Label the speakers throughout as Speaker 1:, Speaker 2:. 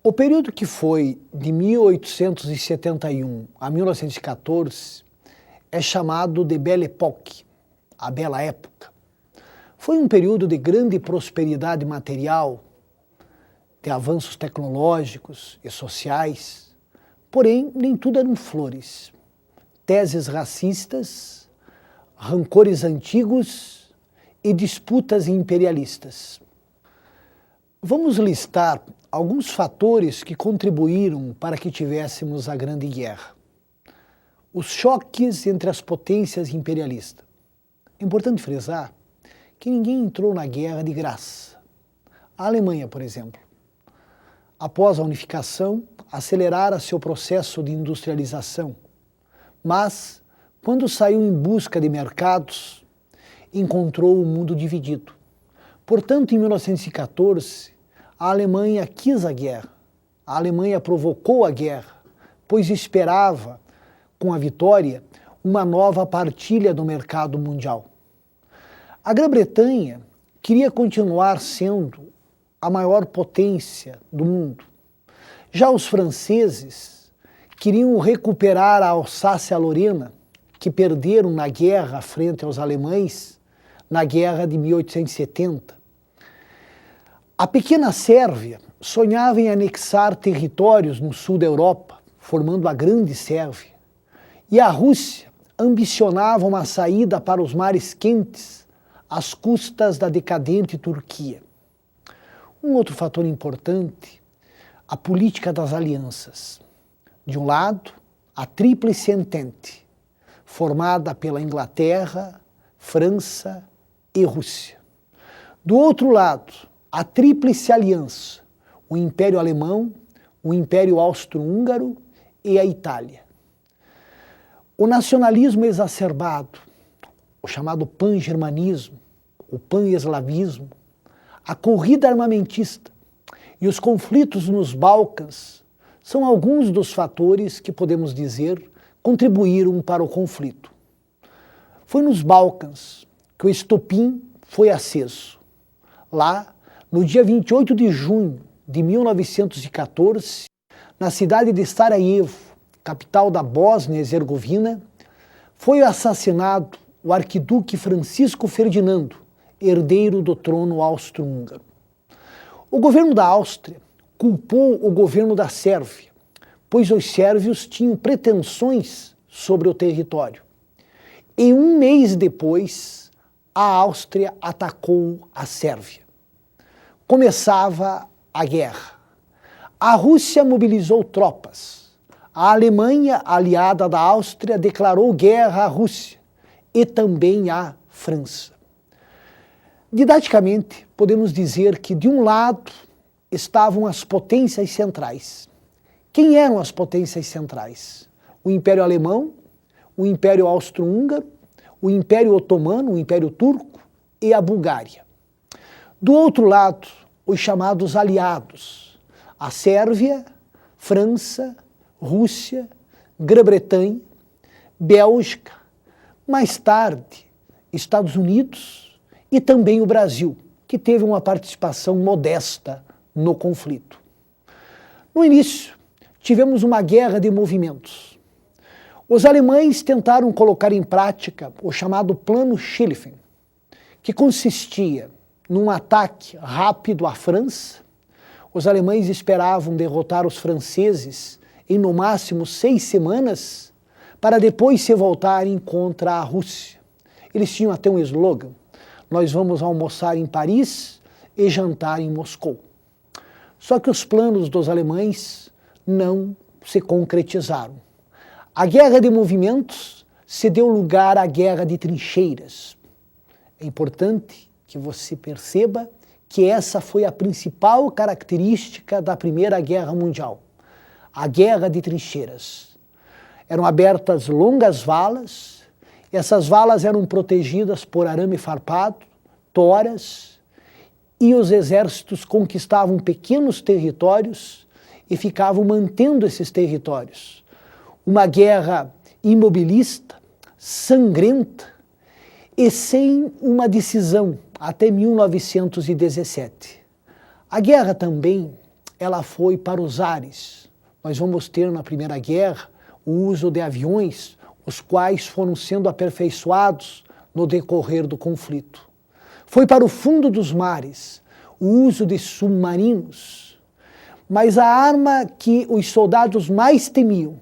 Speaker 1: O período que foi de 1871 a 1914 é chamado de Belle Époque, a Bela Época. Foi um período de grande prosperidade material, de avanços tecnológicos e sociais, porém nem tudo eram flores. Teses racistas, rancores antigos e disputas imperialistas. Vamos listar alguns fatores que contribuíram para que tivéssemos a Grande Guerra. Os choques entre as potências imperialistas. É importante frisar que ninguém entrou na guerra de graça. A Alemanha, por exemplo, após a unificação, acelerara seu processo de industrialização, mas, quando saiu em busca de mercados, encontrou o mundo dividido. Portanto, em 1914, a Alemanha quis a guerra. A Alemanha provocou a guerra, pois esperava, com a vitória, uma nova partilha do mercado mundial. A Grã-Bretanha queria continuar sendo a maior potência do mundo. Já os franceses queriam recuperar a Alsácia-Lorena, que perderam na guerra frente aos alemães, na guerra de 1870. A pequena Sérvia sonhava em anexar territórios no sul da Europa, formando a Grande Sérvia. E a Rússia ambicionava uma saída para os mares quentes, às custas da decadente Turquia. Um outro fator importante, a política das alianças. De um lado, a Tríplice Entente, formada pela Inglaterra, França e Rússia. Do outro lado, a Tríplice Aliança, o Império Alemão, o Império Austro-Húngaro e a Itália. O nacionalismo exacerbado, o chamado pan-germanismo, o pan-eslavismo, a corrida armamentista e os conflitos nos Balcãs são alguns dos fatores que, podemos dizer, contribuíram para o conflito. Foi nos Balcãs que o estopim foi aceso. Lá, no dia 28 de junho de 1914, na cidade de Sarajevo, capital da Bósnia-Herzegovina, foi assassinado o arquiduque Francisco Ferdinando, herdeiro do trono austro-húngaro. O governo da Áustria culpou o governo da Sérvia, pois os sérvios tinham pretensões sobre o território. E um mês depois, a Áustria atacou a Sérvia. Começava a guerra. A Rússia mobilizou tropas. A Alemanha, aliada da Áustria, declarou guerra à Rússia e também à França. Didaticamente, podemos dizer que, de um lado, estavam as potências centrais. Quem eram as potências centrais? O Império Alemão, o Império Austro-Húngaro, o Império Otomano, o Império Turco e a Bulgária. Do outro lado, os chamados aliados, a Sérvia, França, Rússia, Grã-Bretanha, Bélgica, mais tarde, Estados Unidos e também o Brasil, que teve uma participação modesta no conflito. No início, tivemos uma guerra de movimentos. Os alemães tentaram colocar em prática o chamado Plano Schlieffen, que consistia num ataque rápido à França. Os alemães esperavam derrotar os franceses em no máximo 6 semanas, para depois se voltarem contra a Rússia. Eles tinham até um slogan: nós vamos almoçar em Paris e jantar em Moscou. Só que os planos dos alemães não se concretizaram. A guerra de movimentos se deu lugar à guerra de trincheiras. É importante que você perceba que essa foi a principal característica da Primeira Guerra Mundial. A guerra de trincheiras. Eram abertas longas valas, essas valas eram protegidas por arame farpado, toras, e os exércitos conquistavam pequenos territórios e ficavam mantendo esses territórios. Uma guerra imobilista, sangrenta e sem uma decisão até 1917. A guerra também ela foi para os ares. Nós vamos ter na Primeira Guerra o uso de aviões, os quais foram sendo aperfeiçoados no decorrer do conflito. Foi para o fundo dos mares o uso de submarinos, mas a arma que os soldados mais temiam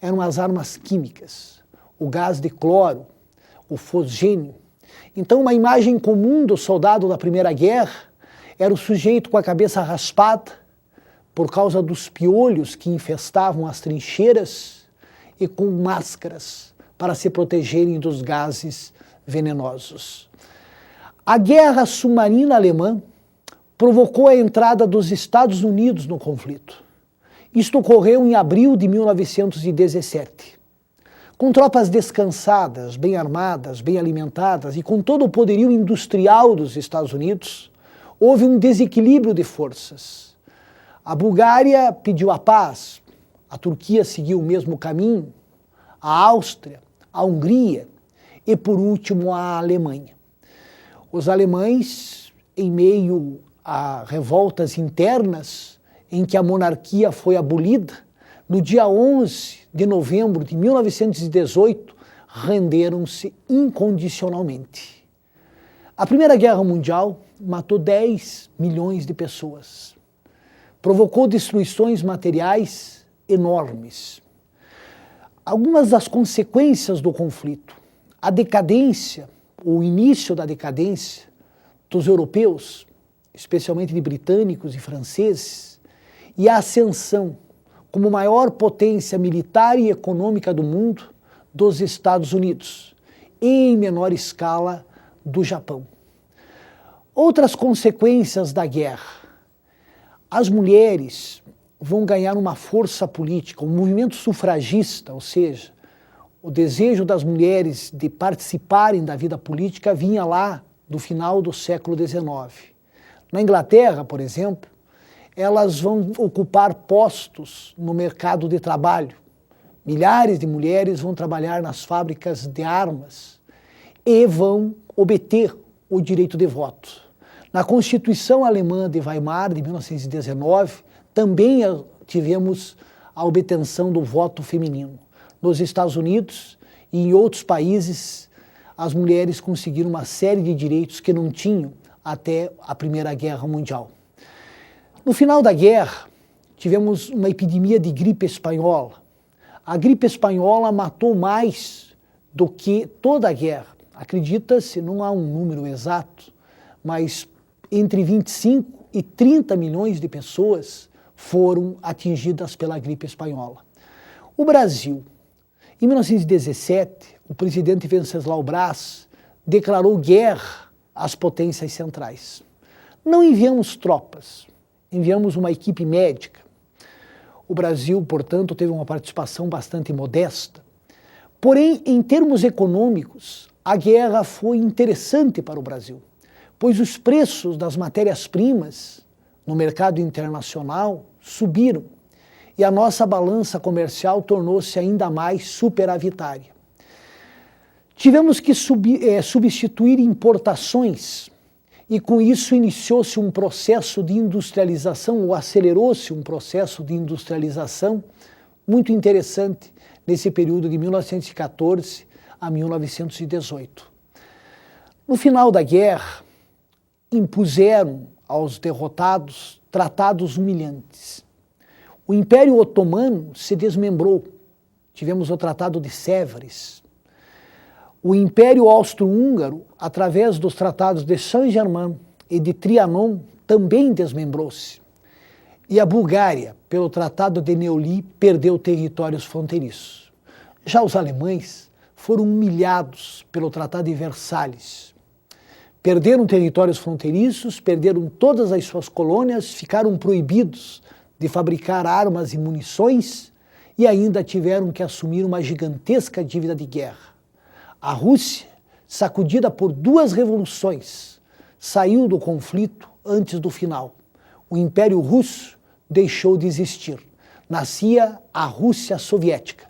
Speaker 1: eram as armas químicas, o gás de cloro, o fosgênio. Então, uma imagem comum do soldado da Primeira Guerra era o sujeito com a cabeça raspada por causa dos piolhos que infestavam as trincheiras e com máscaras para se protegerem dos gases venenosos. A guerra submarina alemã provocou a entrada dos Estados Unidos no conflito. Isto ocorreu em abril de 1917. Com tropas descansadas, bem armadas, bem alimentadas e com todo o poderio industrial dos Estados Unidos, houve um desequilíbrio de forças. A Bulgária pediu a paz, a Turquia seguiu o mesmo caminho, a Áustria, a Hungria e, por último, a Alemanha. Os alemães, em meio a revoltas internas, em que a monarquia foi abolida, no dia 11 de novembro de 1918, renderam-se incondicionalmente. A Primeira Guerra Mundial matou 10 milhões de pessoas. Provocou destruições materiais enormes. Algumas das consequências do conflito, a decadência, o início da decadência dos europeus, especialmente de britânicos e franceses, e a ascensão como maior potência militar e econômica do mundo dos Estados Unidos, e em menor escala do Japão. Outras consequências da guerra. As mulheres vão ganhar uma força política, o movimento sufragista, ou seja, o desejo das mulheres de participarem da vida política vinha lá do final do século XIX. Na Inglaterra, por exemplo, elas vão ocupar postos no mercado de trabalho. Milhares de mulheres vão trabalhar nas fábricas de armas e vão obter o direito de voto. Na Constituição Alemã de Weimar, de 1919, também tivemos a obtenção do voto feminino. Nos Estados Unidos e em outros países, as mulheres conseguiram uma série de direitos que não tinham até a Primeira Guerra Mundial. No final da guerra, tivemos uma epidemia de gripe espanhola. A gripe espanhola matou mais do que toda a guerra. Acredita-se, não há um número exato, mas entre 25 e 30 milhões de pessoas foram atingidas pela gripe espanhola. O Brasil, em 1917, o presidente Venceslau Braz declarou guerra às potências centrais. Não enviamos tropas, enviamos uma equipe médica. O Brasil, portanto, teve uma participação bastante modesta. Porém, em termos econômicos, a guerra foi interessante para o Brasil, pois os preços das matérias-primas no mercado internacional subiram e a nossa balança comercial tornou-se ainda mais superavitária. Tivemos que substituir importações e com isso iniciou-se um processo de industrialização, ou acelerou-se um processo de industrialização muito interessante nesse período de 1914 a 1918. No final da guerra, impuseram aos derrotados tratados humilhantes. O Império Otomano se desmembrou. Tivemos o Tratado de Sèvres. O Império Austro-Húngaro, através dos tratados de Saint-Germain e de Trianon, também desmembrou-se. E a Bulgária, pelo Tratado de Neuilly, perdeu territórios fronteiriços. Já os alemães foram humilhados pelo Tratado de Versalhes. Perderam territórios fronteiriços, perderam todas as suas colônias, ficaram proibidos de fabricar armas e munições e ainda tiveram que assumir uma gigantesca dívida de guerra. A Rússia, sacudida por 2 revoluções, saiu do conflito antes do final. O Império Russo deixou de existir. Nascia a Rússia Soviética.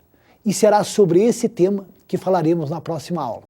Speaker 1: E será sobre esse tema que falaremos na próxima aula.